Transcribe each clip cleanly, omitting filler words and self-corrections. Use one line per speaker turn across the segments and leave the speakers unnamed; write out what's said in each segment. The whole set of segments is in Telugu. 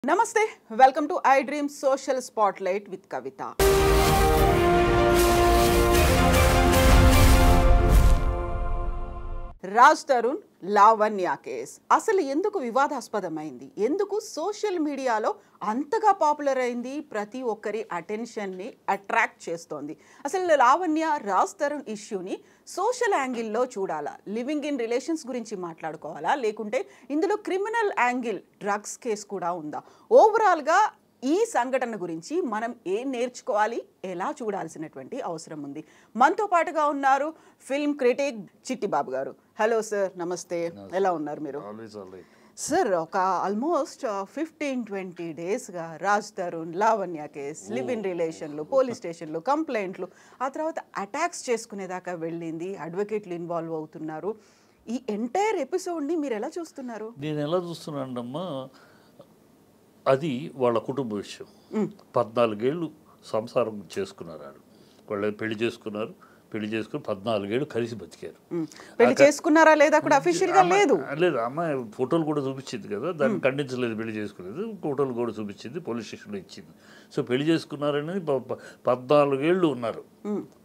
Namaste, welcome to iDream Social Spotlight with Kavita. Raj Tarun Lavanya case అసలు ఎందుకు వివాదాస్పదమైంది, ఎందుకు సోషల్ మీడియాలో అంతగా పాపులర్ అయింది, ప్రతి ఒక్కరి అటెన్షన్ని అట్రాక్ట్ చేస్తోంది. అసలు లావణ్య రాజ్ తరుణ్ ఇష్యూని సోషల్ యాంగిల్లో చూడాలా, లివింగ్ ఇన్ రిలేషన్స్ గురించి మాట్లాడుకోవాలా, లేకుంటే ఇందులో క్రిమినల్ యాంగిల్ డ్రగ్స్ కేసు కూడా ఉందా? ఓవరాల్గా ఈ సంఘటన గురించి మనం ఏం నేర్చుకోవాలి, ఎలా చూడాల్సినటువంటి అవసరం ఉంది. మనతో పాటుగా ఉన్నారు ఫిల్మ్ క్రిటిక్ చిట్టిబాబు గారు. హలో సార్, నమస్తే. ఎలా ఉన్నారు మీరు? సార్, ఒక ఆల్మోస్ట్ 15-20 డేస్గా Raj Tarun Lavanya case, live in రిలేషన్లు, పోలీస్ స్టేషన్లు, కంప్లైంట్లు, ఆ తర్వాత అటాక్స్ చేసుకునేదాకా వెళ్ళింది, అడ్వకేట్లు ఇన్వాల్వ్ అవుతున్నారు. ఈ ఎంటైర్ ఎపిసోడ్ని మీరు ఎలా చూస్తున్నారు?
నేను ఎలా చూస్తున్నానమ్మా, అది వాళ్ళ కుటుంబ విషయం. 14 ఏళ్ళు సంసారం చేసుకున్నారు. వాళ్ళు పెళ్లి చేసుకుని 14 ఏళ్ళు కలిసి బతికారు.
పెళ్లి చేసుకున్నారా లేదా కూడా అఫీషియల్ గా లేదు.
అమ్మాయి ఫోటోలు కూడా చూపించింది కదా, దాన్ని ఖండించలేదు. పెళ్లి చేసుకునేది ఫోటోలు కూడా చూపించింది, పోలీస్ స్టేషన్లో ఇచ్చింది. సో పెళ్లి చేసుకున్నారనేది 14 ఏళ్ళు ఉన్నారు.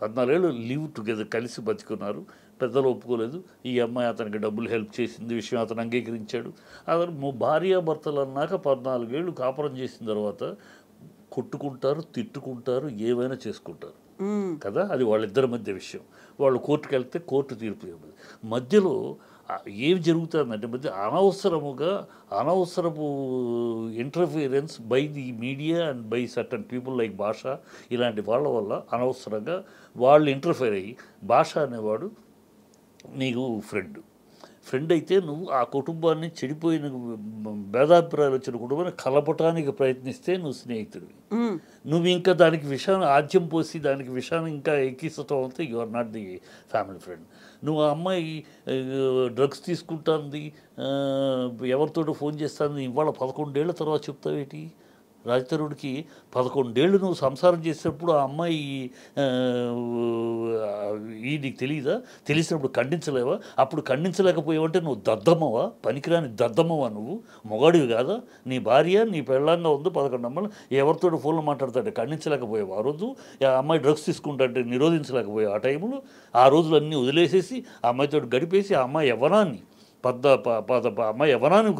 14 ఏళ్ళు లివ్ టుగెదర్, కలిసి బతికున్నారు. పెద్దలు ఒప్పుకోలేదు. ఈ అమ్మాయి అతనికి డబ్బులు హెల్ప్ చేసింది, విషయం అతను అంగీకరించాడు. అతను భార్యాభర్తలు అన్నాక 14 ఏళ్ళు కాపురం చేసిన తర్వాత కొట్టుకుంటారు, తిట్టుకుంటారు, ఏమైనా చేసుకుంటారు కదా. అది వాళ్ళిద్దరి మధ్య విషయం. వాళ్ళు కోర్టుకు వెళ్తే కోర్టు తీర్పు మధ్యలో ఏం జరుగుతుందంటే, మధ్య అనవసరపు interference by the media and by certain people like భాష, ఇలాంటి వాళ్ళ వల్ల అనవసరంగా వాళ్ళు ఇంటర్ఫియర్ అయ్యి, భాష అనేవాడు నీకు ఫ్రెండ్ అయితే నువ్వు ఆ కుటుంబాన్ని, చెడిపోయిన భేదాభిప్రాయాలు వచ్చిన కుటుంబాన్ని కలపటానికి ప్రయత్నిస్తే నువ్వు స్నేహితుడివి. నువ్వు ఇంకా దానికి విషయాన్ని ఆద్యం పోసి దానికి విషయాన్ని ఇంకా ఎక్కిస్తూ ఉంటే you are not the family friend. నువ్వు ఆ అమ్మాయి డ్రగ్స్ తీసుకుంటుంది, ఎవరితోటో ఫోన్ చేస్తుంది, ఇవాళ 11 ఏళ్ల తర్వాత చెప్తావేటి? రాజ్ తరుణ్కి 11 ఏళ్ళు నువ్వు సంసారం చేసేటప్పుడు ఆ అమ్మాయి నీకు తెలియదా? తెలిసినప్పుడు ఖండించలేవా? అప్పుడు ఖండించలేకపోయావంటే నువ్వు దద్దమ్మవా? పనికిరాని దద్దమ్మవా? నువ్వు మొగాడివి కాదా? నీ భార్య నీ పెళ్ళంగా ఉంది, 11 అమ్మలు ఎవరితో ఫోన్లో మాట్లాడతాడు, ఖండించలేకపోయావు. ఆ రోజు ఆ అమ్మాయి డ్రగ్స్ తీసుకుంటాంటే నిరోధించలేకపోయావు. ఆ టైంలో ఆ రోజులు అన్నీ వదిలేసేసి ఆ అమ్మాయితో గడిపేసి ఆ అమ్మాయి యవ్వనాన్ని అమ్మాయి యవ్వనాన్ని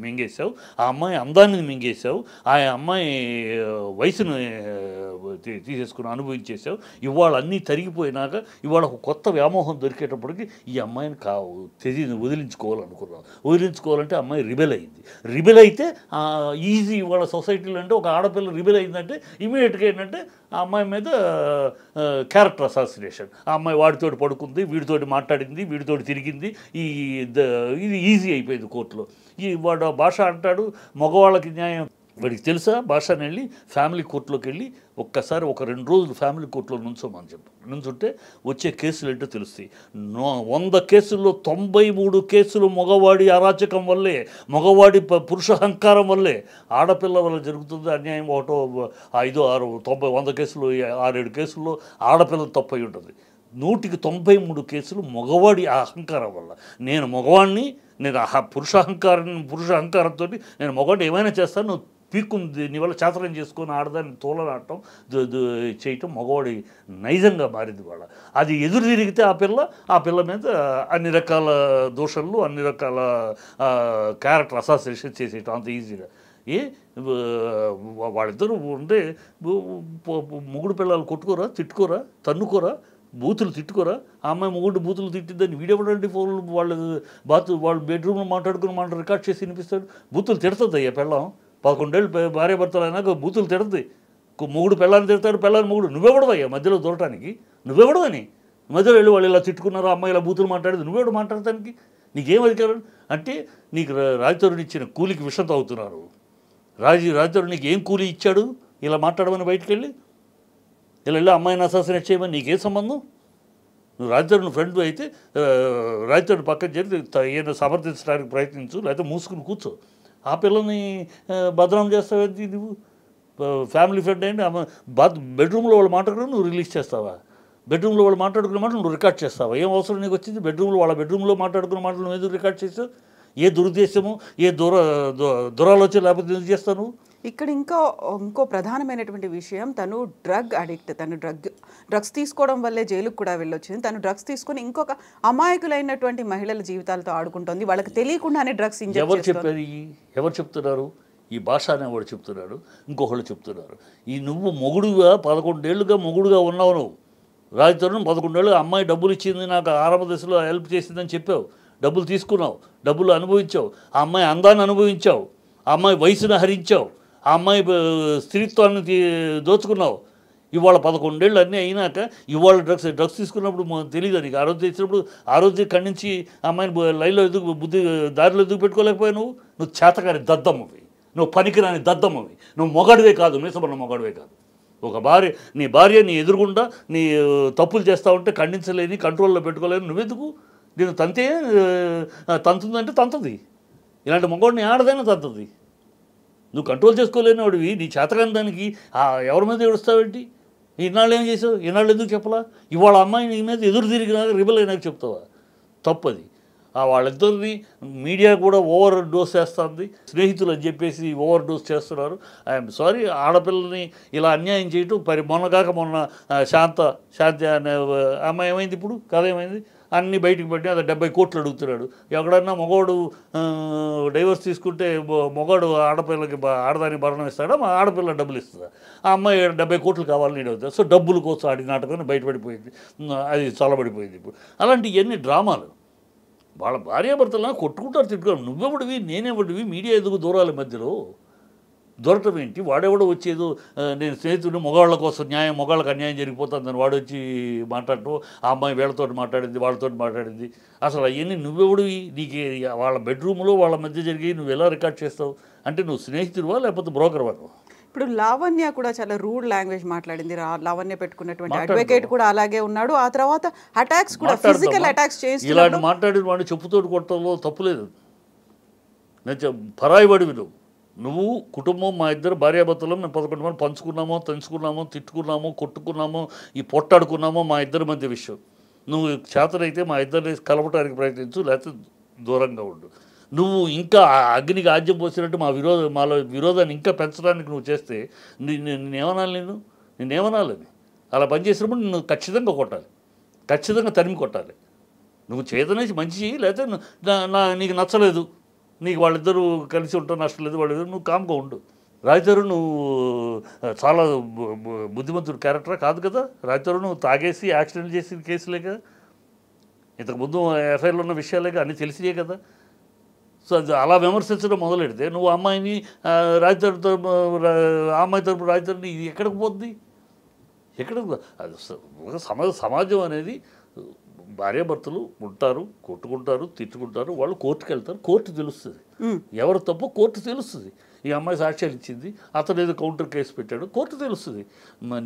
మింగేశావు, ఆ అమ్మాయి అందాన్ని మింగేశావు, ఆ అమ్మాయి వయసును తీసేసుకుని అనుభవించేసావు. ఇవాళ అన్నీ తరిగిపోయినాక ఇవాళ ఒక కొత్త వ్యామోహం దొరికేటప్పటికి ఈ అమ్మాయిని వదిలించుకోవాలంటే అమ్మాయి రిబెల్ అయింది. రిబెల్ అయితే ఈజీ. ఇవాళ సొసైటీలో అంటే ఒక ఆడపిల్ల రిబెల్ అయిందంటే ఇమీడియట్గా ఏంటంటే ఆ అమ్మాయి మీద క్యారెక్టర్ అసాసినేషన్. ఆ అమ్మాయి వాడితోటి పడుకుంది, వీడితోటి మాట్లాడింది, వీడితోటి తిరిగింది, ఇది ఈజీ అయిపోయింది కోర్టులో. వాడు భాష అంటాడు మగవాళ్ళకి న్యాయం. వాడికి తెలుసా? భాషని వెళ్ళి ఫ్యామిలీ కోర్టులోకి వెళ్ళి ఒక్కసారి ఒక 2 రోజులు ఫ్యామిలీ కోర్టులో నుంచోమని నుంచుంటే వచ్చే కేసులు ఏంటో తెలుస్తాయి. 100 కేసుల్లో 93 కేసులు మగవాడి అరాచకం వల్లే, మగవాడి పురుషహంకారం వల్లే. ఆడపిల్ల వల్ల జరుగుతుంది అన్యాయం. 5, 6, 90, 100 కేసులు 6-7 కేసుల్లో ఆడపిల్ల తప్పై ఉంటుంది. 193 కేసులు మగవాడి అహంకారం వల్ల. నేను మగవాడిని, నేను పురుషహంకారంతో నేను మగవాడిని ఏమైనా చేస్తాను, నువ్వు పీక్కుంది నీ వల్ల చాతరం చేసుకొని ఆడదాన్ని తోలనాడటం చేయటం మగవాడి నైజంగా మారింది. వాళ్ళ అది ఎదురు తిరిగితే ఆ పిల్ల మీద అన్ని రకాల దోషాలు, అన్ని రకాల క్యారెక్టర్ అసాసినేషన్ చేసేయటం అంత ఈజీగా. వాళ్ళిద్దరూ ఉంటే మొగుడు పిల్లలు కొట్టుకోరా, తిట్టుకోరా, తన్నుకోరా, బూతులు తిట్టుకోరా? ఆ అమ్మాయి మొగుడు బూతులు తిట్టిద్దని వీడియోడండి ఫోన్లు వాళ్ళు బెడ్రూమ్లో మాట్లాడుకుని రికార్డ్ చేసి వినిపిస్తాడు. బూతులు తిడుతుంది అయ్యా పెళ్ళం. 11 ఏళ్ళు భార్యాభర్తలు అయినాక బూతులు తిడుతుంది. మొగుడు పెళ్ళాన్ని తిడతాడు, పెళ్ళాన్ని మొగుడు. నువ్వెవడవయ్యా మధ్యలో దూరటానికి? నువ్వెవడవని మధ్యలో వెళ్ళి వాళ్ళు ఇలా తిట్టుకున్నారు, అమ్మాయి ఇలా బూతులు మాట్లాడేది నువ్వెవడు మాట్లాడటానికి? నీకేం అధికారం? అంటే నీకు రాజ్ తరుణ్ ఇచ్చిన కూలికి విషం తాగుతున్నారు. రాజ్ తరుణ్ నీకు ఏం కూలి ఇచ్చాడు ఇలా మాట్లాడమని? బయటికి వెళ్ళి ఇలా అమ్మాయిని అసాసినేట్ చేయమని నీకేం సంబంధం? నువ్వు రాజ్ తరుణ్ ఫ్రెండ్ అయితే రాజ్ తరుణ్ పక్కన చేరి ఏదో సమర్థించడానికి ప్రయత్నించు, లేకపోతే మూసుకుని కూర్చో. ఆ పిల్లని బదనాం చేస్తావేంటి నువ్వు? ఫ్యామిలీ ఫ్రెండ్ ఏంటి? బెడ్రూమ్లో వాళ్ళు మాట్లాడుకుని నువ్వు రిలీజ్ చేస్తావా? బెడ్రూమ్లో వాళ్ళు మాట్లాడుకున్న మాటలు నువ్వు రికార్డ్ చేస్తావా? ఏం అవసరం నీకు వచ్చింది? వాళ్ళ బెడ్రూమ్లో మాట్లాడుకున్న మాటలు నువ్వు ఎందుకు రికార్డ్ చేసావు? ఏ దురుద్దేశము, ఏ దురాలోచన లేకపోతే ఎందుకు చేస్తాను?
ఇక్కడ ఇంకో ప్రధానమైనటువంటి విషయం, తను డ్రగ్ అడిక్ట్. తను డ్రగ్స్ తీసుకోవడం వల్లే జైలుకు కూడా వెళ్ళొచ్చింది. తను డ్రగ్స్ తీసుకుని ఇంకొక అమాయకులైనటువంటి మహిళల జీవితాలతో ఆడుకుంటోంది. వాళ్ళకి తెలియకుండానే డ్రగ్స్ ఇంజెక్ట్
ఎవరు చెప్పారు? ఎవరు చెప్తున్నారు? ఈ భాష అనేవాడు చెప్తున్నాడు, ఇంకొకళ్ళు చెప్తున్నారు. నువ్వు మొగుడుగా 11 ఏళ్ళుగా మొగుడుగా ఉన్నావు. నువ్వు రాజతరుణ్ 11 ఏళ్ళుగా అమ్మాయి డబ్బులు ఇచ్చింది, నాకు ఆరంభ దశలో హెల్ప్ చేసిందని చెప్పావు. డబ్బులు తీసుకున్నావు, డబ్బులు అనుభవించావు, ఆ అమ్మాయి అందాన్ని అనుభవించావు, ఆ అమ్మాయి వయసును హరించావు, ఆ అమ్మాయి స్త్రీత్వాన్ని దోచుకున్నావు. ఇవాళ 11 ఏళ్ళు అన్నీ అయినాక ఇవాళ డ్రగ్స్ తీసుకున్నప్పుడు తెలియదు నీకు. ఆ రోజు తెచ్చినప్పుడు ఆ రోజు ఖండించి అమ్మాయిని లైన్లో దారిలో ఎదుగు పెట్టుకోలేకపోయావు. నువ్వు చేతకాని దద్దమ్మవి, నువ్వు పనికిరాని దద్దమ్మవి, నువ్వు మొగాడివే కాదు, మీసమన్న మొగాడివే కాదు. ఒక భార్య, నీ భార్య నీ ఎదురుగుండా నీ తప్పులు చేస్తూ ఉంటే ఖండించలేని, కంట్రోల్లో పెట్టుకోలేని నువ్వెందుకు? నేను తంతుందంటే తంతది. ఇలాంటి మొగాడిని ఆడదైనా తంతది. నువ్వు కంట్రోల్ చేసుకోలేని వాడివి. నీ చేతకాని దానికి ఎవరి మీద ఏడుస్తావేంటి? ఇన్నాళ్ళు ఏం చేసావు? ఇన్నాళ్ళు ఎందుకు చెప్పలా? ఇవాళ అమ్మాయి నీ మీద ఎదురు తిరిగినాక రిబల్ అయినాక చెప్తావా? తప్పది. వాళ్ళిద్దరిని మీడియా కూడా ఓవర్ డోస్ చేస్తుంది. స్నేహితులు అని చెప్పేసి ఓవర్ డోస్ చేస్తున్నారు. ఐఎమ్ సారీ, ఆడపిల్లని ఇలా అన్యాయం చేయటం. మొన్న శాంతి అనే అమ్మాయి ఏమైంది? ఇప్పుడు కథ ఏమైంది? అన్నీ బయటికి పట్టి అది 70 కోట్లు అడుగుతున్నాడు. ఎక్కడన్నా మగవాడు డైవర్స్ తీసుకుంటే మగవాడు ఆడదానికి భరణం ఇస్తాడా? మా ఆడపిల్ల డబ్బులు ఇస్తుందా? ఆ అమ్మాయి 70 కోట్లు కావాలని అడుగుతుంది. సో డబ్బుల కోసం ఆడి నాటకాన్ని బయటపడిపోయింది, అది చల్లబడిపోయింది. ఇప్పుడు అలాంటి ఎన్ని డ్రామాలు. వాళ్ళ భార్యాభర్తలను కొట్టుకుంటారు, తిట్టుకుంటారు. నువ్వెవడివి, నేనెవడివి? మీడియా ఎందుకు దూరాల మధ్యలో దొరకటం ఏంటి? వాడెవడో వచ్చేదో నేను స్నేహితుడిని మొగాళ్ళ కోసం మొగాళ్ళకి అన్యాయం జరిగిపోతుందని వాడు వచ్చి మాట్లాడటం, ఆ అమ్మాయి వీళ్ళతో మాట్లాడింది, వాళ్ళతో మాట్లాడింది. అసలు అవన్నీ నువ్వెవడివి? నీకు వాళ్ళ బెడ్రూమ్లో వాళ్ళ మధ్య జరిగి నువ్వు ఎలా రికార్డ్ చేస్తావు? అంటే నువ్వు స్నేహితుడివా లేకపోతే బ్రోకర్ వాడు?
ఇప్పుడు లావణ్య కూడా చాలా రూడ్ లాంగ్వేజ్ మాట్లాడింది. లావణ్య పెట్టుకున్నటువంటి అడ్వకేట్ కూడా అలాగే ఉన్నాడు. ఆ తర్వాత అటాక్స్ కూడా, ఫిజికల్ అటాక్స్ చేసి
ఇలాంటి మాట్లాడిన వాడిని చెప్పుతోటి కొట్టడంలో తప్పులేదు. నేను పరాయి వాడివి నువ్వు కుటుంబం, మా ఇద్దరు భార్యాభర్తలు మేము 11 మంది పంచుకున్నామో, తెంచుకున్నామో, తిట్టుకున్నామో, కొట్టుకున్నామో, పొట్టాడుకున్నామో మా ఇద్దరి మధ్య విషయం. నువ్వు చేతనైతే మా ఇద్దరిని కలపడానికి ప్రయత్నించు, లేకపోతే దూరంగా ఉండు. నువ్వు ఇంకా అగ్నికి ఆజ్యం పోసినట్టు మాలో విరోధాన్ని ఇంకా పెంచడానికి నువ్వు చేస్తే నేనేమనాలని? అలా పనిచేసినప్పుడు నిన్ను ఖచ్చితంగా కొట్టాలి, ఖచ్చితంగా తరిమి కొట్టాలి. నువ్వు చేతనేసి మంచి, లేకపోతే నీకు నచ్చలేదు, నీకు వాళ్ళిద్దరూ కలిసి ఉంటావు, నష్టం లేదు, వాళ్ళిద్దరు, నువ్వు కామ్గా ఉండు. రాజతరు నువ్వు చాలా బుద్ధిమంతుడు క్యారెక్టరా? కాదు కదా. రాజతరు నువ్వు తాగేసి యాక్సిడెంట్ చేసిన కేసులే కదా, ఇంతకుముందు ఎఫ్ఐఆర్లో ఉన్న విషయాలేగా, అన్నీ తెలిసియే కదా. సో అది అలా విమర్శించడం మొదలెడితే నువ్వు అమ్మాయిని రాజతరు అమ్మాయి తరపు రాజతరుని ఇది ఎక్కడికి పోద్ది? సమాజం అనేది భార్యాభర్తలు ఉంటారు, కొట్టుకుంటారు, తిట్టుకుంటారు, వాళ్ళు కోర్టుకు వెళ్తారు, కోర్టు తెలుస్తుంది ఎవరు తప్పు, కోర్టు తెలుస్తుంది. ఈ అమ్మాయి సాక్ష్యాలు ఇచ్చింది, అతను ఏదో కౌంటర్ కేసు పెట్టాడు, కోర్టు తెలుస్తుంది.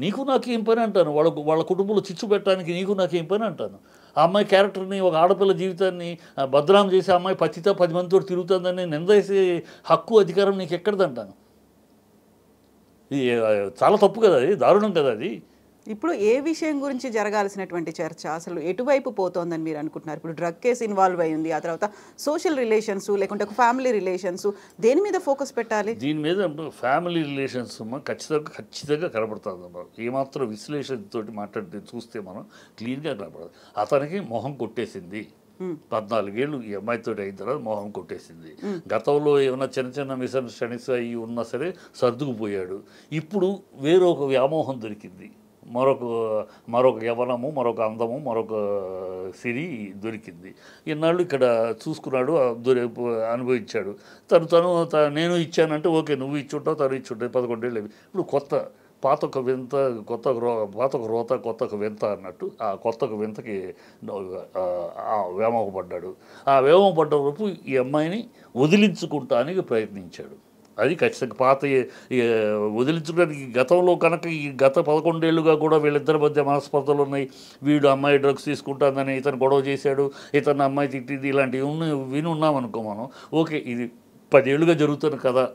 నీకు నాకేం పని అంటాను, వాళ్ళ కుటుంబంలో చిచ్చు పెట్టడానికి నీకు నాకేం పని అంటాను. ఆ అమ్మాయి క్యారెక్టర్ని, ఒక ఆడపిల్ల జీవితాన్ని బద్నాం చేసి అమ్మాయి పచ్చితో 10 మందితో తిరుగుతుందని నిందేసే హక్కు, అధికారం నీకు ఎక్కడిదంటాను. ఇది చాలా తప్పు కదా, అది దారుణం కదా. అది
ఇప్పుడు ఏ విషయం గురించి జరగాల్సినటువంటి చర్చ అసలు ఎటువైపు పోతోందని మీరు అనుకుంటున్నారు? ఇప్పుడు డ్రగ్ కేసు ఇన్వాల్వ్ అయ్యింది, ఆ తర్వాత సోషల్ రిలేషన్స్, లేకుంటే ఒక ఫ్యామిలీ రిలేషన్స్, దేని మీద ఫోకస్ పెట్టాలి?
దీని మీద ఫ్యామిలీ రిలేషన్స్ ఖచ్చితంగా కనబడుతుంది. ఏమాత్రం విశ్లేషణతో మాట్లాడితే చూస్తే మనం క్లీన్గా కనబడదు. అతనికి మొహం కొట్టేసింది, 14 ఏళ్ళు ఈ అమ్మాయితో అయిన తర్వాత మొహం కొట్టేసింది. గతంలో ఏమైనా చిన్న మిస్అండర్స్టాండింగ్స్ అవి ఉన్నా సరే సర్దుకుపోయాడు. ఇప్పుడు వేరొక వ్యామోహం దొరికింది, మరొక యవనము, మరొక అందము, మరొక సిరి దొరికింది. ఇన్నాళ్ళు ఇక్కడ చూసుకున్నాడు, అనుభవించాడు. తను నేను ఇచ్చానంటే ఓకే, నువ్వు ఇచ్చుంటావు, తను ఇచ్చుంటావు. 11 ఏళ్ళు. ఇప్పుడు పాత ఒక వింత, పాత ఒక రోత, కొత్త ఒక వింత అన్నట్టు ఆ కొత్త ఒక వింతకి వ్యామోహపడ్డాడు. ఆ వ్యామోహపడ్డ వరకు ఈ అమ్మాయిని వదిలించుకుంటానికి ప్రయత్నించాడు. అది ఖచ్చితంగా వదిలించుకోవడానికి. గతంలో కనుక ఈ గత 11 ఏళ్ళుగా కూడా వీళ్ళిద్దరి మధ్య మనస్పర్ధలు ఉన్నాయి. వీడు అమ్మాయి డ్రగ్స్ తీసుకుంటానని ఇతను గొడవ చేశాడు, ఇతను అమ్మాయి తిట్టింది, ఇలాంటివి విని ఉన్నామనుకో మనం. ఓకే, ఇది 10 ఏళ్ళుగా జరుగుతున్న కదా,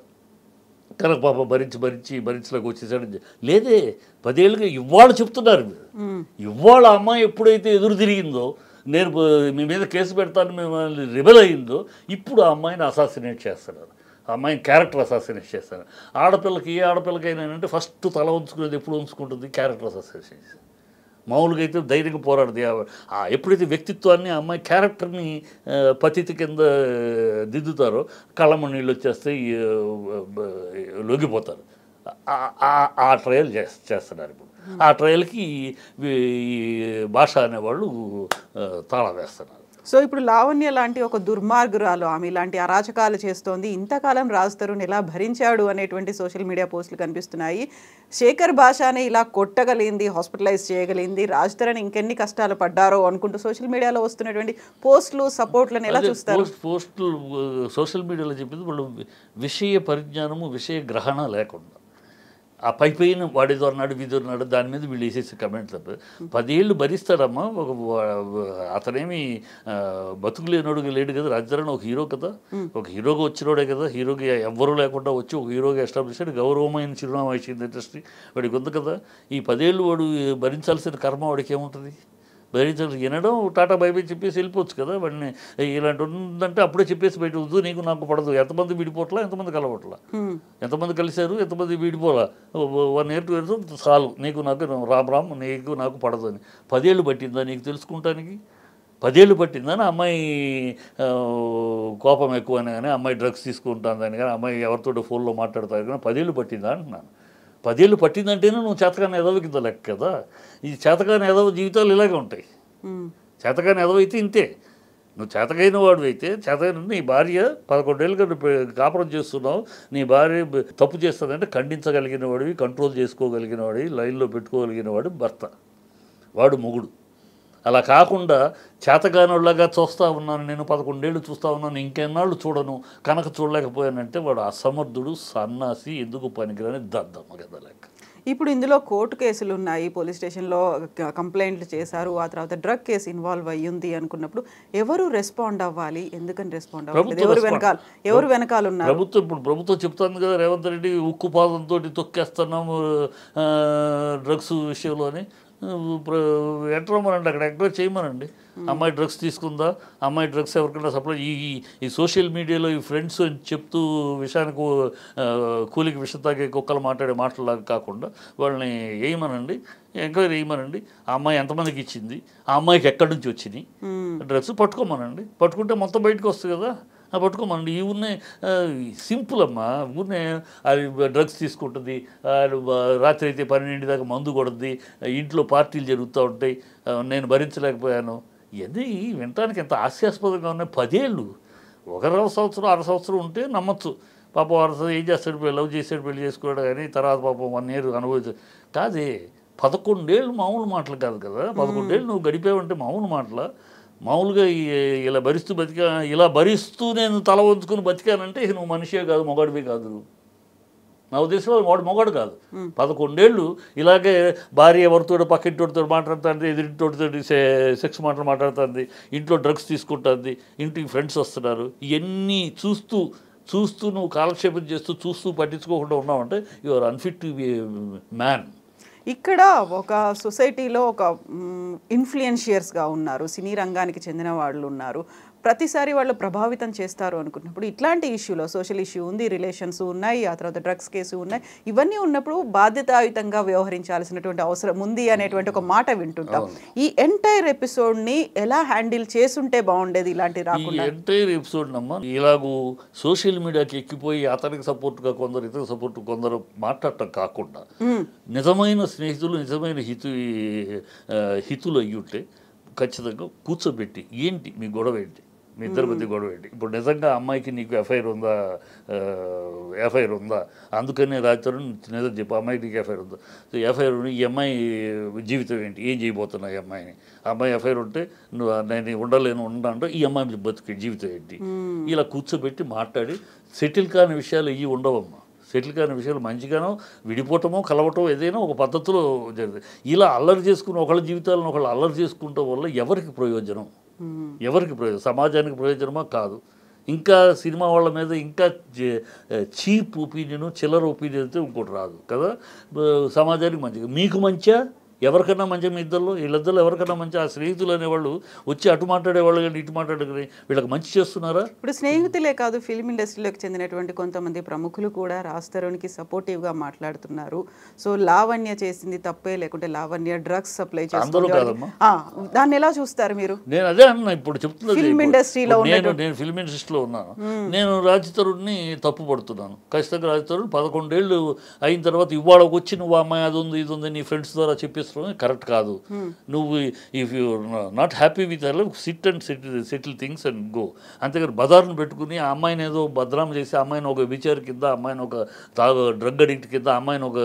కనుక పాప భరించలేక వచ్చేసాడు. లేదే, 10 ఏళ్ళుగా ఇవాళ చెప్తున్నారు. ఇవాళ అమ్మాయి ఎప్పుడైతే ఎదురు తిరిగిందో, నేను మీ మీద కేసు పెడతాను మిమ్మల్ని రిబెల్ అయిందో ఇప్పుడు ఆ అమ్మాయిని అసాసినేట్ చేస్తున్నారు, ఆ అమ్మాయిని క్యారెక్టర్ అసాసినేట్ చేస్తారు. ఆడపిల్లకి ఏ ఆడపిల్లకైనా అంటే ఫస్ట్ తల ఉంచుకునేది ఎప్పుడు ఉంచుకుంటుంది? Character assassination. మామూలుగా అయితే ధైర్యంగా పోరాడదు. ఎప్పుడైతే వ్యక్తిత్వాన్ని ఆ అమ్మాయి క్యారెక్టర్ని పతితి కింద దిద్దుతారో కళ్ళమ్మ నీళ్ళు వచ్చేస్తాయి, లొంగిపోతారు. ఆ ట్రయల్ చేస్తున్నారు ఇప్పుడు. ఆ ట్రయల్కి భాష అనేవాళ్ళు తాళం వేస్తున్నారు.
సో ఇప్పుడు లావణ్య లాంటి ఒక దుర్మార్గురాలు, ఆమె ఇలాంటి అరాచకాలు చేస్తోంది, ఇంతకాలం రాజ్ తరుణ్ ఎలా భరించాడు అనేటువంటి సోషల్ మీడియా పోస్టులు కనిపిస్తున్నాయి. శేఖర్ భాషాని ఇలా కొట్టగలిగింది, హాస్పిటలైజ్ చేయగలిగింది, రాజ్ తరుణ్ ఇంకెన్ని కష్టాలు పడ్డారో అనుకుంటూ సోషల్ మీడియాలో వస్తున్నటువంటి పోస్టులు సపోర్ట్లను ఎలా చూస్తారు?
పోస్టులు సోషల్ మీడియాలో చెప్పింది వాళ్ళు విషయ పరిజ్ఞానము, విషయ గ్రహణ లేకుండా ఆ పైన వాడేదో అన్నాడు, వీధి అన్నాడు, దాని మీద వీళ్ళు వేసేసి కమెంట్ తప్ప 10 ఏళ్ళు భరిస్తాడమ్మా. అతనేమి బతుకులేనోడుగా లేడు కదా. రాజధాని ఒక హీరో కదా, ఒక హీరోగా వచ్చినోడే కదా. హీరోకి ఎవ్వరూ లేకుండా వచ్చి ఒక హీరోగా ఎస్టాబ్లిష్ అయ్యాడు, గౌరవమైన చిరునామా ఇచ్చింది ఇండస్ట్రీ. వాడికి ఉంది కదా. ఈ 10 ఏళ్ళు వాడు భరించాల్సిన కర్మ వాడికి ఏముంటుంది? భరించాల్సి వినడం, టాటా బైబై చెప్పేసి వెళ్ళిపోవచ్చు కదా. వాడిని ఇలాంటి ఉందంటే అప్పుడే చెప్పేసి బయట వద్దు, నీకు నాకు పడదు. ఎంతమంది విడిపోట్లా, ఎంతమంది కలవట్లా, ఎంతమంది కలిశారు, ఎంతమంది విడిపోలా. 1 year 2 years చాలు, నీకు నాకు రామ్ నీకు నాకు పడదు అని. 10 ఏళ్ళు పట్టిందా నీకు తెలుసుకుంటానికి? 10 ఏళ్ళు పట్టిందని అమ్మాయి కోపం ఎక్కువ అని కానీ, అమ్మాయి డ్రగ్స్ తీసుకుంటుందని కానీ, అమ్మాయి ఎవరితో ఫోన్లో మాట్లాడతారు కానీ 10 ఏళ్ళు పట్టిందా అంటున్నాను. 10 ఏళ్ళు పట్టిందంటేనే నువ్వు చేతకాని ఎదవ కింద లెక్క కదా. ఈ చేతకాని ఎదవ జీవితాలు ఇలాగే ఉంటాయి. చేతకాని ఎదవ అయితే ఇంతే. నువ్వు చేతకైన వాడు అయితే, చేతకైన నీ భార్య 11 ఏళ్ళుగా కాపురం చేస్తున్నావు, నీ భార్య తప్పు చేస్తుందంటే ఖండించగలిగిన వాడివి, కంట్రోల్ చేసుకోగలిగిన వాడివి, లైన్లో పెట్టుకోగలిగిన వాడు భర్త, వాడు మొగుడు. అలా కాకుండా చేతగానోళ్ళగా చూస్తూ ఉన్నాను, నేను 11 ఏళ్ళు చూస్తూ ఉన్నాను, ఇంకెన్నాళ్ళు చూడను, కనుక చూడలేకపోయానంటే వాడు అసమర్థుడు, సన్నాసి, ఎందుకు పనికిరాని దద్దమ్మ కదా లెక్క.
ఇప్పుడు ఇందులో కోర్టు కేసులు ఉన్నాయి, పోలీస్ స్టేషన్లో కంప్లైంట్లు చేశారు, ఆ తర్వాత డ్రగ్ కేసు ఇన్వాల్వ్ అయ్యింది అనుకున్నప్పుడు ఎవరు రెస్పాండ్ అవ్వాలి? ఎందుకని రెస్పాండ్ అవ్వాలి? ఎవరు వెనకాల ఉన్నారు?
ప్రభుత్వం చెప్తాను కదా, రేవంత్ రెడ్డి ఉక్కు పాదంతో తొక్కేస్తున్నాము డ్రగ్స్ విషయంలోని. ఎంటమనండి, అక్కడ ఎంక్వైరీ చేయమనండి. అమ్మాయి డ్రగ్స్ తీసుకుందా, అమ్మాయి డ్రగ్స్ ఎవరికైనా సప్లై, ఈ సోషల్ మీడియాలో ఈ ఫ్రెండ్స్ అని చెప్తూ విషయానికి కూలికి విషం తాగే కుక్కలు మాట్లాడే మాటలాగా కాకుండా వాళ్ళని వేయమనండి, ఎంక్వైరీ వేయమనండి. ఆ అమ్మాయి ఎంతమందికి ఇచ్చింది, ఆ అమ్మాయికి ఎక్కడి నుంచి వచ్చినాయి డ్రగ్స్ పట్టుకోమనండి. పట్టుకుంటే మొత్తం బయటకు వస్తుంది కదా, పట్టుకోమనండి. ఈ ఊరినే సింపుల్ అమ్మా, ఊరినే అది డ్రగ్స్ తీసుకుంటుంది, రాత్రి అయితే 12 దాకా మందు కొడుతుంది, ఇంట్లో పార్టీలు జరుగుతూ ఉంటాయి, నేను భరించలేకపోయాను. ఇవన్నీ వినటానికి ఎంత హాస్యాస్పదంగా ఉన్నాయి. 10 ఏళ్ళు, 1 సంవత్సరం 1/2 సంవత్సరం ఉంటే నమ్మచ్చు. పాపం 1/2 ఏం చేస్తాడు, లవ్ చేసాడు, పెళ్లి చేసుకోవడం కానీ, తర్వాత పాపం 1 year అనుభవించాడు. కాదే 11 ఏళ్ళు మామూలు మాటలు కాదు కదా. 11 ఏళ్ళు నువ్వు గడిపేవంటే మామూలు మాటల. మామూలుగా ఇలా భరిస్తూ నేను తల వంచుకుని బతికానంటే నువ్వు మనిషే కాదు, మొగాడివే కాదు. నా ఉద్దేశంలో వాడు మొగాడు కాదు. 11 ఏళ్ళు ఇలాగే భార్య ఎవరితో పక్కింటితో మాట్లాడుతుంది, ఎదురింటితో సెక్స్ మాటలు మాట్లాడుతుంది, ఇంట్లో డ్రగ్స్ తీసుకుంటుంది, ఇంటికి ఫ్రెండ్స్ వస్తున్నారు, ఇవన్నీ చూస్తూ నువ్వు కాలక్షేపం చూస్తూ పట్టించుకోకుండా ఉన్నావంటే you are unfit to be man.
ఇక్కడ ఒక సొసైటీలో ఒక ఇన్ఫ్లుయెన్షియర్స్గా ఉన్నారు, సినీ రంగానికి చెందిన వాళ్ళు ఉన్నారు, ప్రతిసారి వాళ్ళు ప్రభావితం చేస్తారు అనుకున్నప్పుడు ఇట్లాంటి ఇష్యూలో సోషల్ ఇష్యూ ఉంది, రిలేషన్స్ ఉన్నాయి, ఆ తర్వాత డ్రగ్స్ కేసు ఉన్నాయి, ఇవన్నీ ఉన్నప్పుడు బాధ్యతాయుతంగా వ్యవహరించాల్సినటువంటి అవసరం ఉంది అనేటువంటి ఒక మాట వింటుంటాం. ఈ ఎంటైర్ ఎపిసోడ్ని ఎలా హ్యాండిల్ చేసుంటే బాగుండేది ఇలాంటి రాకుండా?
ఎంటైర్ ఎపిసోడ్ నమ్మా ఇలాగూ సోషల్ మీడియాకి ఎక్కిపోయి అతనికి సపోర్ట్గా కొందరు, ఇతర సపోర్ట్ కొందరు మాట్లాడటం కాకుండా నిజమైన స్నేహితులు, నిజమైన హితులు అయ్యుంటే ఖచ్చితంగా కూర్చోబెట్టి ఏంటి మీ గొడవ ఏంటి, మీ ఇద్దరి మధ్య గొడవ ఏంటి, ఇప్పుడు నిజంగా అమ్మాయికి నీకు ఎఫ్ఐఆర్ ఉందా, అందుకనే రాజారు నిజం చెప్పు, అమ్మాయికి నీకు ఎఫ్ఐఆర్ ఉందా, ఎఫ్ఐఆర్ ఈ అమ్మాయి జీవితం ఏంటి, ఏం చేయబోతున్నా ఈ అమ్మాయిని, అమ్మాయి ఎఫ్ఐఆర్ ఉంటే నేను ఉండలేను ఈ అమ్మాయి బతుకు జీవితం ఏంటి, ఇలా కూర్చోబెట్టి మాట్లాడి సెటిల్ కాని విషయాలు ఇవి ఉండవమ్మా. సెటిల్ కాని విషయాలు మంచిగానో విడిపోవటమో కలవటమో ఏదైనా ఒక పద్ధతిలో జరుగుతుంది. ఇలా అల్లరి చేసుకుని ఒకళ్ళ జీవితాలను ఒకళ్ళు అల్లరి చేసుకుంటాం వల్ల ఎవరికి ప్రయోజనం? సమాజానికి ప్రయోజనమా? కాదు. ఇంకా సినిమా వాళ్ళ మీద ఇంకా చీప్ ఒపీనియన్, చిల్లర ఒపీనియన్ అయితే ఇంకోటి రాదు కదా. సమాజానికి మంచిగా మీకు మంచిగా ఎవరికన్నా మంచి మీ ఇద్దరు వీళ్ళిద్దరు ఎవరికన్నా మంచి ఆ స్నేహితులు అనేవాళ్ళు వచ్చి అటు మాట్లాడేవాళ్ళు కానీ ఇటు మాట్లాడే వీళ్ళకి మంచి చేస్తున్నారా?
ఇప్పుడు స్నేహితులే కాదు, ఫిల్మ్ ఇండస్ట్రీలోకి చెందినటువంటి కొంతమంది ప్రముఖులు కూడా రాజ్ తరుణ్కి సపోర్టివ్గా మాట్లాడుతున్నారు. సో లావణ్య చేసింది తప్పే, లేకుంటే లావణ్య డ్రగ్స్ సప్లై చేస్తుంది, దాన్ని ఎలా చూస్తారు మీరు?
నేను అదే అన్నా, ఇప్పుడు చెప్తున్నది
ఫిల్మ్ ఇండస్ట్రీలో
నేను ఫిల్మ్ ఇండస్ట్రీలో ఉన్నాను. నేను రాజ్ తరుణ్ని తప్పు పడుతున్నాను. ఖచ్చితంగా రాజ్ తరుణ్ 11 ఏళ్ళు అయిన తర్వాత ఇవాళ వచ్చి నువ్వు అమ్మాయి అది ఉంది ఇది ఉంది నీ ఫ్రెండ్స్ ద్వారా చెప్పేస్తున్నావు, కరెక్ట్ కాదు. నువ్వు if you not happy with her SIT and settle things and go. అంతేగాని బజార్ను పెట్టుకుని ఆ అమ్మాయిని ఏదో బద్నాం చేసి అమ్మాయిని ఒక విచార కింద, అమ్మాయిని ఒక డ్రగ్ అడిక్ట్ కింద అమ్మాయిని ఒక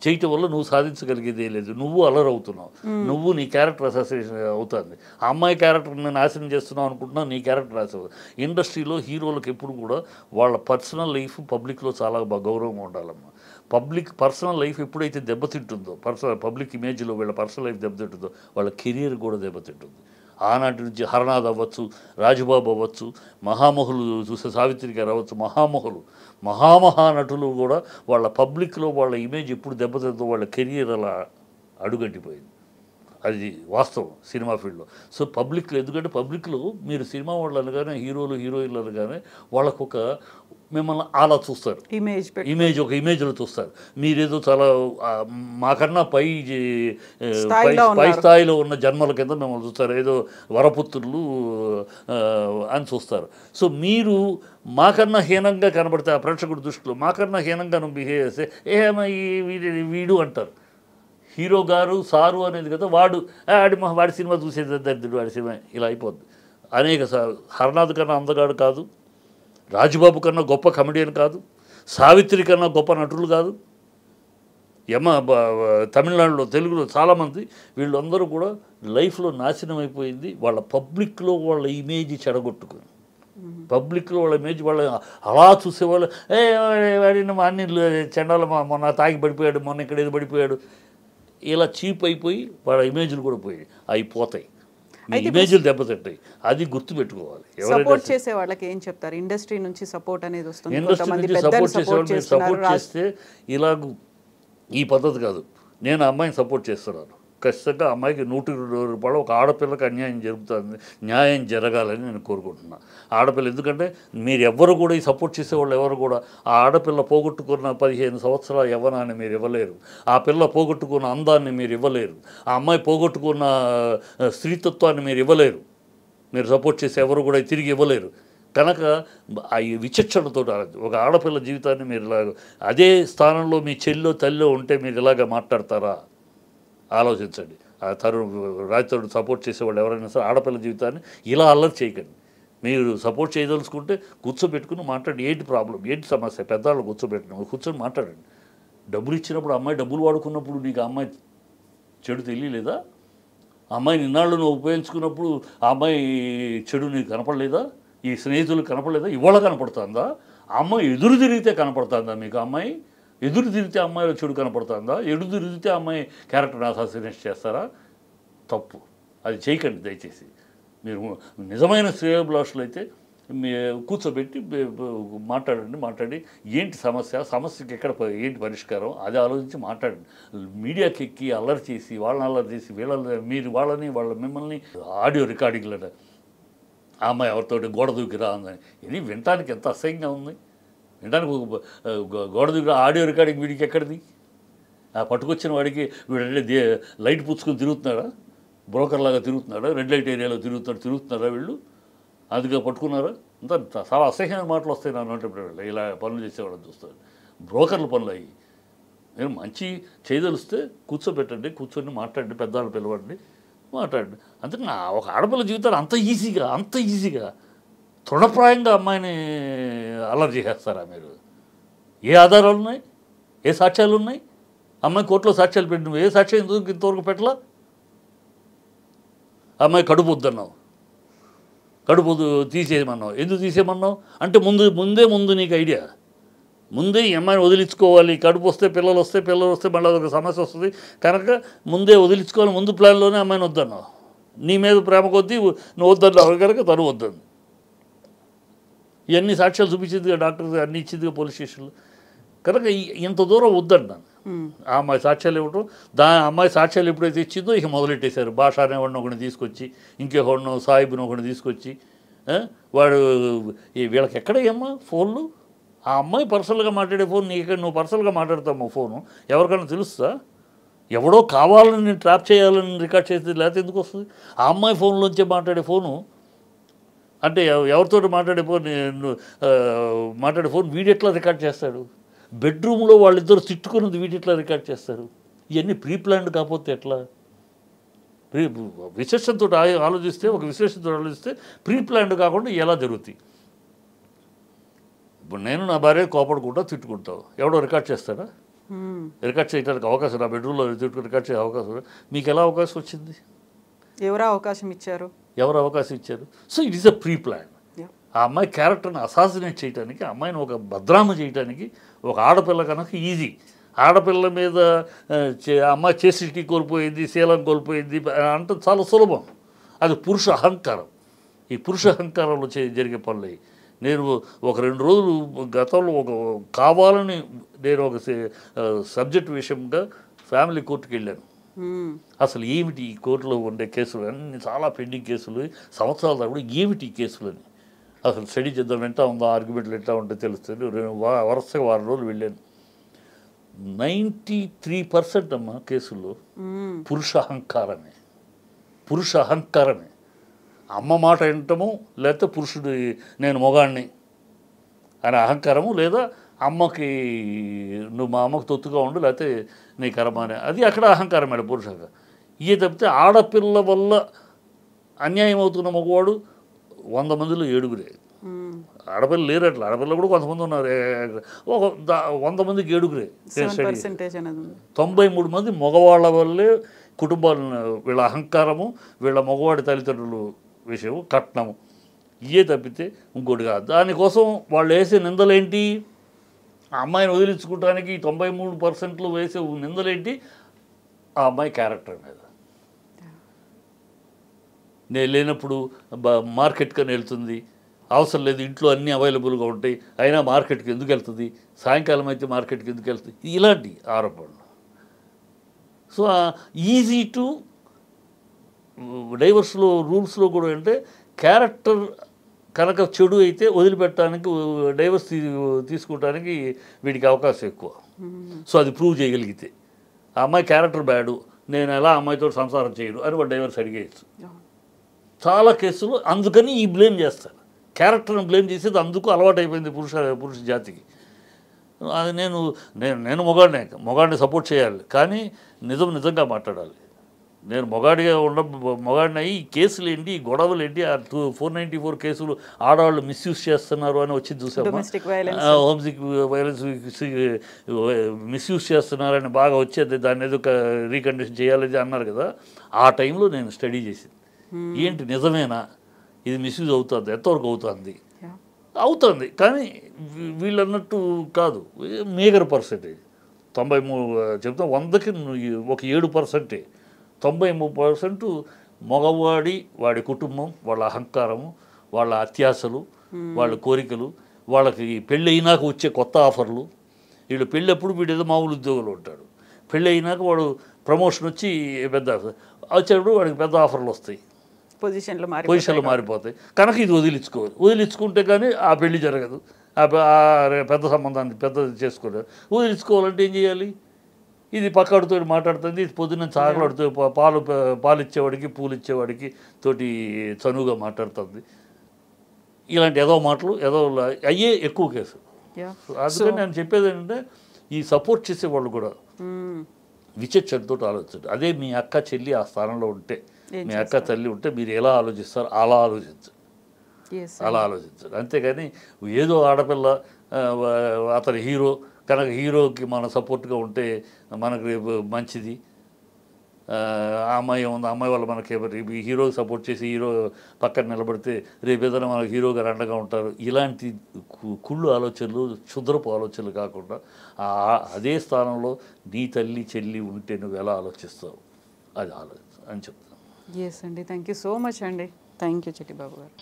చేయటం వల్ల నువ్వు సాధించగలిగేదే లేదు. నువ్వు అలరవుతున్నావు, నువ్వు నీ క్యారెక్టర్ అసోసియేషన్ అవుతుంది. ఆ అమ్మాయి క్యారెక్టర్ని నాశనం చేస్తున్నావు అనుకుంటున్నావు, నీ క్యారెక్టర్ రాసావు. ఇండస్ట్రీలో హీరోలకు ఎప్పుడు కూడా వాళ్ళ పర్సనల్ లైఫ్ పబ్లిక్లో చాలా గౌరవంగా ఉండాలమ్మా. పర్సనల్ లైఫ్ ఎప్పుడైతే దెబ్బతింటుందో, పబ్లిక్ ఇమేజ్లో వీళ్ళ పర్సనల్ లైఫ్ దెబ్బతింటుందో వాళ్ళ కెరీర్ కూడా దెబ్బతింటుంది. ఆనాటి నుంచి హరనాథ్ అవ్వచ్చు, రాజుబాబు అవ్వచ్చు, మహామహులు చూసే సావిత్రి గారు అవ్వచ్చు, మహానటులు కూడా వాళ్ళ పబ్లిక్లో వాళ్ళ ఇమేజ్ ఎప్పుడు దెబ్బతింటుందో వాళ్ళ కెరీర్ అలా అడుగంటిపోయింది. అది వాస్తవం సినిమా ఫీల్డ్లో. సో పబ్లిక్లో, ఎందుకంటే పబ్లిక్లో మీరు సినిమా వాళ్ళు అనగానే హీరోలు హీరోయిన్లు అనగానే వాళ్ళకు ఒక మిమ్మల్ని అలా చూస్తారు, ఒక ఇమేజ్లో చూస్తారు. మీరేదో చాలా మాకన్నా పై స్థాయిలో ఉన్న జన్మల కింద మిమ్మల్ని చూస్తారు, ఏదో వరపుత్రులు అని చూస్తారు. సో మీరు మాకన్నా హీనంగా కనబడితే ఆ ప్రేక్షకుడి దృష్టిలో మాకన్నా హీనంగా బిహేవ్ చేస్తే వీడు అంటారు. హీరో గారు సారు అనేది కదా, వాడి సినిమా చూసేది దరిద్రుడు, వాడి సినిమా ఇలా అయిపోద్ది. అనేక హరనాథ్ కన్నా అందగాడు కాదు, రాజుబాబు కన్నా గొప్ప కమెడియన్ కాదు, సావిత్రి కన్నా గొప్ప నటులు కాదు. తమిళనాడులో తెలుగులో చాలామంది వీళ్ళందరూ కూడా లైఫ్లో నాశనం అయిపోయింది వాళ్ళ పబ్లిక్లో వాళ్ళ ఇమేజ్ చెడగొట్టుకుని. పబ్లిక్లో వాళ్ళ ఇమేజ్ వాళ్ళ అలా చూసేవాళ్ళు, వాడిని అన్ని చెండాల మొన్న తాగి పడిపోయాడు, మొన్న ఇక్కడ ఏది పడిపోయాడు, ఇలా చీప్ అయిపోయి వాళ్ళ ఇమేజ్లు కూడా అయిపోతాయి, ఇమేజ్లు దెబ్బతింటాయి. అది గుర్తుపెట్టుకోవాలి.
సపోర్ట్ చేసే వాళ్ళకి ఏం చెప్తారు? ఇండస్ట్రీ నుంచి సపోర్ట్ అనేది వస్తుంది,
ఇండస్ట్రీ నుంచి సపోర్ట్ చేస్తే ఇలాగ ఈ పద్ధతి కాదు. నేను అమ్మాయిని సపోర్ట్ చేస్తున్నాను, ఖచ్చితంగా అమ్మాయికి 100 రూపాయలు ఒక ఆడపిల్లకి అన్యాయం జరుగుతుంది, న్యాయం జరగాలని నేను కోరుకుంటున్నాను. ఆడపిల్ల, ఎందుకంటే మీరు ఎవరు కూడా ఈ సపోర్ట్ చేసేవాళ్ళు ఎవరు కూడా ఆ ఆడపిల్ల పోగొట్టుకున్న 15 సంవత్సరాల యవ్వనాన్ని మీరు ఇవ్వలేరు, ఆ పిల్ల పోగొట్టుకున్న అందాన్ని మీరు ఇవ్వలేరు, ఆ అమ్మాయి పోగొట్టుకున్న స్త్రీతత్వాన్ని మీరు ఇవ్వలేరు. మీరు సపోర్ట్ చేసే ఎవరు కూడా తిరిగి ఇవ్వలేరు. కనుక ఈ విచక్షణతో ఒక ఆడపిల్ల జీవితాన్ని మీరు ఇలాగ అదే స్థానంలో మీ చెల్లో తల్లిలో ఉంటే మీరు ఇలాగ మాట్లాడతారా? ఆలోచించండి. రాజ్ తరుణ్ సపోర్ట్ చేసేవాళ్ళు ఎవరైనా సరే ఆడపిల్ల జీవితాన్ని ఇలా అల్లరి చేయకండి. మీరు సపోర్ట్ చేయదలుచుకుంటే కూర్చోబెట్టుకుని మాట్లాడి, ఏంటి ప్రాబ్లం, ఏంటి సమస్య, పెద్దవాళ్ళు కూర్చొని మాట్లాడండి. డబ్బులు ఇచ్చినప్పుడు అమ్మాయి డబ్బులు వాడుకున్నప్పుడు నీకు అమ్మాయి చెడు తెలియలేదా? అమ్మాయిని ఇన్నాళ్ళు నువ్వు ఉపయోగించుకున్నప్పుడు ఆ అమ్మాయి చెడు నీకు కనపడలేదా? ఈ స్నేహితులు కనపడలేదా? ఇవాళ కనపడుతుందా? అమ్మాయి ఎదురు తిరిగితే కనపడుతుందా మీకు? అమ్మాయి ఎదురు తిరిగితే అమ్మాయిలో చెడు కనపడుతుందా? ఎదురు తిరిగితే అమ్మాయి క్యారెక్టర్ అసాసినేట్ చేస్తారా? తప్పు. అది చేయకండి దయచేసి. మీరు నిజమైన శ్రేయోభిలాషులు అయితే కూర్చోబెట్టి మాట్లాడి ఏంటి సమస్యకి ఎక్కడ ఏంటి పరిష్కారం అది ఆలోచించి మాట్లాడండి. మీడియాకి ఎక్కి అల్లరి చేసి మీరు మిమ్మల్ని ఆడియో రికార్డింగ్లో ఆ అమ్మాయి ఎవరితోటి గోడ దూకిరా ఉందని, ఇది వినటానికి ఎంత అసహ్యంగా ఉంది. వినడానికి గోడ దూకిరా ఆడియో రికార్డింగ్ వీడికి ఎక్కడిది? ఆ పట్టుకొచ్చిన వాడికి వీడంటే లైట్ పుచ్చుకొని తిరుగుతున్నాడా? బ్రోకర్లాగా తిరుగుతున్నాడా? రెడ్ లైట్ ఏరియాలో తిరుగుతున్నారా వీళ్ళు? అందుకే పట్టుకున్నారా? అంతా చాలా అసహ్యమైన మాటలు వస్తాయి నా నోటి ఇలా పనులు చేసేవాళ్ళని చూస్తారు. బ్రోకర్ల పనులు అయ్యి. మీరు మంచి చేయదలిస్తే కూర్చోబెట్టండి, కూర్చొని మాట్లాడండి, పెద్దవాళ్ళు పిలవండి, మాట్లాడండి. అంతే. ఒక ఆడపిల్ల జీవితాలు అంత ఈజీగా తృణప్రాయంగా అమ్మాయిని అల్లరి చేసేస్తారా మీరు? ఏ ఆధారాలు ఉన్నాయి? ఏ సాక్ష్యాలు ఉన్నాయి? అమ్మాయి కోర్టులో సాక్ష్యాలు పెట్టి నువ్వు ఏ సాక్ష్యం ఇంతవరకు పెట్టలా? అమ్మాయి కడుపు వద్దన్నావు, కడుపు తీసేయమన్నావు. ఎందుకు తీసేయమన్నావు అంటే ముందు నీకు ఐడియా, ముందే ఈ అమ్మాయిని వదిలించుకోవాలి, కడుపు వస్తే పిల్లలు వస్తే మళ్ళీ అదొక సమస్య వస్తుంది కనుక ముందే వదిలించుకోవాలి, ముందు ప్లాన్లోనే అమ్మాయిని వద్దన్నావు. నీ మీద ప్రేమ కొద్దీ నువ్వు వద్దన్నావు కనుక తను వద్దంది. ఇవన్నీ సాక్ష్యాలు చూపించిందిగా డాక్టర్, అన్నీ ఇచ్చిందిగా పోలీస్ స్టేషన్లో. కనుక ఇంత దూరం వద్దన్నాను. ఆ అమ్మాయి సాక్ష్యాలు ఇవ్వటం, అమ్మాయి సాక్ష్యాలు ఎప్పుడైతే ఇచ్చిందో ఇక మొదలెట్టేశారు. భాష అనేవాడిని ఒకరిని తీసుకొచ్చి, ఇంకెవడినో సాహిబ్ని ఒకరిని తీసుకొచ్చి, వాడు వీళ్ళకి ఎక్కడేమ్మా ఫోన్లు? ఆ అమ్మాయి పర్సనల్గా మాట్లాడే ఫోన్ నువ్వు పర్సనల్గా మాట్లాడతావు ఫోను ఎవరికైనా తెలుస్తా? ఎవడో కావాలని నేను ట్రాప్ చేయాలని రికార్డ్ చేస్తే లేకపోతే ఎందుకు వస్తుంది? ఆ అమ్మాయి ఫోన్లోంచే మాట్లాడే ఫోను అంటే ఎవరితో మాట్లాడే ఫోన్ వీడెట్లా రికార్డ్ చేస్తాడు? బెడ్రూమ్లో వాళ్ళిద్దరు తిట్టుకున్నది వీడెట్లా రికార్డ్ చేస్తారు? ఇవన్నీ ప్రీ ప్లాన్డ్ కాకపోతే ఎట్లా? విశేషంతో ఆలోచిస్తే ప్రీ ప్లాన్డ్ కాకుండా ఎలా జరుగుతాయి? ఇప్పుడు నేను నా భార్య కోపడుకుంటా తిట్టుకుంటావు, ఎవడో రికార్డ్ చేస్తాడా? రికార్డ్ చేయడానికి అవకాశం, నా బెడ్రూమ్లో రికార్డ్ చేసే అవకాశం మీకు ఎలా అవకాశం వచ్చింది?
ఎవరు అవకాశం ఇచ్చారు? So it is a pre plan. ఆ అమ్మాయి క్యారెక్టర్ని అసాసినేట్ చేయడానికి, అమ్మాయిని ఒక బద్రామ చేయడానికి ఒక ఆడపిల్ల కనుక ఈజీ. ఆడపిల్ల మీద అమ్మాయి చేసిటీ కోల్పోయింది, శీలం కోల్పోయింది అంటే చాలా సులభం. అది పురుష అహంకారం. ఈ పురుష అహంకారంలో జరిగే పనులు. నేను ఒక 2 రోజులు గతంలో కావాలని నేను ఒక సబ్జెక్ట్ విషయంగా ఫ్యామిలీ కోర్టుకు వెళ్ళాను. అసలు ఏమిటి ఈ కోర్టులో ఉండే కేసులు అన్నీ చాలా పెండింగ్ కేసులు, సంవత్సరాల తరబడి ఏమిటి ఈ కేసులని అసలు స్టడీ చేద్దాం, ఎట్లా ఉందో ఆర్గ్యుమెంట్లు ఎట్లా ఉంటే తెలుస్తుంది. వరుసగా 6 రోజులు వెళ్ళాను. 93% అమ్మ కేసుల్లో పురుష అహంకారమే. అమ్మ మాట వినటము, లేకపోతే పురుషుడు నేను మొగాడిని అనే అహంకారము, లేదా అమ్మకి నువ్వు మా అమ్మకు తొత్తుగా ఉండు, లేకపోతే నీ కర్మ అనే అది అక్కడ అహంకారం మేడం పురుషంగా. ఇదే తప్పితే ఆడపిల్ల వల్ల అన్యాయం అవుతున్న మగవాడు 100 మందిలో 7 ఆడపిల్ల లేరు. అట్లా ఆడపిల్ల కూడా కొంతమంది ఉన్నారు. 100 మందికి 7 93 మంది మగవాళ్ళ వల్లే కుటుంబాలను వీళ్ళ అహంకారము, వీళ్ళ మగవాడి తల్లిదండ్రులు విషయం కట్నము ఇవే తప్పితే ఇంకోటి కాదు. దానికోసం వాళ్ళు వేసే నిందలేంటి? ఆ అమ్మాయిని వదిలించుకోవడానికి 93% వేసే నిందలేంటి? ఆ అమ్మాయి క్యారెక్టర్ మీద. నేను లేనప్పుడు మార్కెట్కని వెళ్తుంది, అవసరం లేదు, ఇంట్లో అన్నీ అవైలబుల్గా ఉంటాయి, అయినా మార్కెట్కి ఎందుకు వెళ్తుంది, సాయంకాలం అయితే మార్కెట్కి ఎందుకు వెళ్తుంది, ఇలాంటి ఆరోపణలు. సో ఈజీ టు డైవర్స్లో రూల్స్లో కూడా అంటే క్యారెక్టర్ కనుక చెడు అయితే వదిలిపెట్టడానికి, డైవర్స్ తీసుకోవడానికి వీడికి అవకాశం ఎక్కువ. సో అది ప్రూవ్ చేయగలిగితే ఆ అమ్మాయి క్యారెక్టర్ బ్యాడు, నేను ఎలా అమ్మాయితో సంసారం చేయను అని వాడు డైవర్స్ అడిగేయచ్చు. చాలా కేసులు అందుకని ఈ బ్లేమ్ చేస్తారు, క్యారెక్టర్ని బ్లేమ్ చేసేది అందుకు అలవాటు అయిపోయింది పురుష జాతికి. అది నేను మొగాడిని సపోర్ట్ చేయాలి, కానీ నిజంగా మాట్లాడాలి. నేను మొగాడిని అయ్యి ఈ కేసులు ఏంటి, ఈ గొడవలు ఏంటి, ఆ 494 కేసులు ఆడవాళ్ళు మిస్యూజ్ చేస్తున్నారు అని వచ్చి చూసాము. హోమ్సిక్ వైలెన్స్ మిస్యూజ్ చేస్తున్నారని బాగా వచ్చేది, దాన్ని ఏదో రీకండిషన్ చేయాలి అన్నారు కదా. ఆ టైంలో నేను స్టడీ చేసింది ఏంటి, నిజమేనా ఇది మిస్యూజ్ అవుతుంది, ఎంతవరకు అవుతుంది, కానీ వీళ్ళు అన్నట్టు కాదు, మేగర్ పర్సెంటేజ్ 93 చెప్తాం, 100కి ఒక 7%. 93% మగవాడి వాడి కుటుంబం, వాళ్ళ అహంకారము, వాళ్ళ అత్యాశలు, వాళ్ళ కోరికలు, వాళ్ళకి పెళ్ళి అయినాక వచ్చే కొత్త ఆఫర్లు. వీళ్ళు పెళ్ళప్పుడు వీడు ఏదో మామూలు ఉద్యోగంలో ఉంటాడు, పెళ్ళి అయినాక వాడు ప్రమోషన్ వచ్చి పెద్ద వచ్చేటప్పుడు వాడికి పెద్ద ఆఫర్లు వస్తాయి, పొజిషన్లు మారిపోతాయి. కనుక ఇది వదిలించుకుంటే కానీ ఆ పెళ్ళి జరగదు, ఆ పెద్ద సంబంధాన్ని పెద్దది చేసుకోలేదు. వదిలించుకోవాలంటే ఏం చేయాలి? ఇది పక్కడితో మాట్లాడుతుంది, పొద్దున్న చాకలాడుతూ పాలు ఇచ్చేవాడికి పూలు ఇచ్చేవాడికి తోటి చనువుగా మాట్లాడుతుంది. ఇలాంటి మాటలు అయ్యే ఎక్కువ కేసు. అందుకని నేను చెప్పేది ఏంటంటే ఈ సపోర్ట్ చేసేవాళ్ళు కూడా విచక్షణతో ఆలోచించండి. అదే మీ అక్క చెల్లి ఆ స్థానంలో ఉంటే, మీ అక్క తల్లి ఉంటే మీరు ఎలా ఆలోచిస్తారు అలా ఆలోచించండి. అంతేగాని ఏదో ఆడపిల్ల అతని హీరో కనుక హీరోకి మన సపోర్ట్గా ఉంటే మనకు రేపు మంచిది, ఆ అమ్మాయి ఉంది, అమ్మాయి వల్ల మనకి హీరోకి సపోర్ట్ చేసి హీరో పక్కన నిలబడితే రేపు ఏదైనా మనకు హీరో గారు అండగా ఉంటారు. ఇలాంటి కుళ్ళు ఆలోచనలు, క్షుద్రపు ఆలోచనలు కాకుండా అదే స్థానంలో నీ తల్లి చెల్లి ఉంటే నువ్వు ఎలా ఆలోచిస్తావు అది ఆలోచించు అని చెప్తాను. ఎస్ అండి, థ్యాంక్ యూ సో మచ్ అండి. థ్యాంక్ యూ చిట్టిబాబు గారు.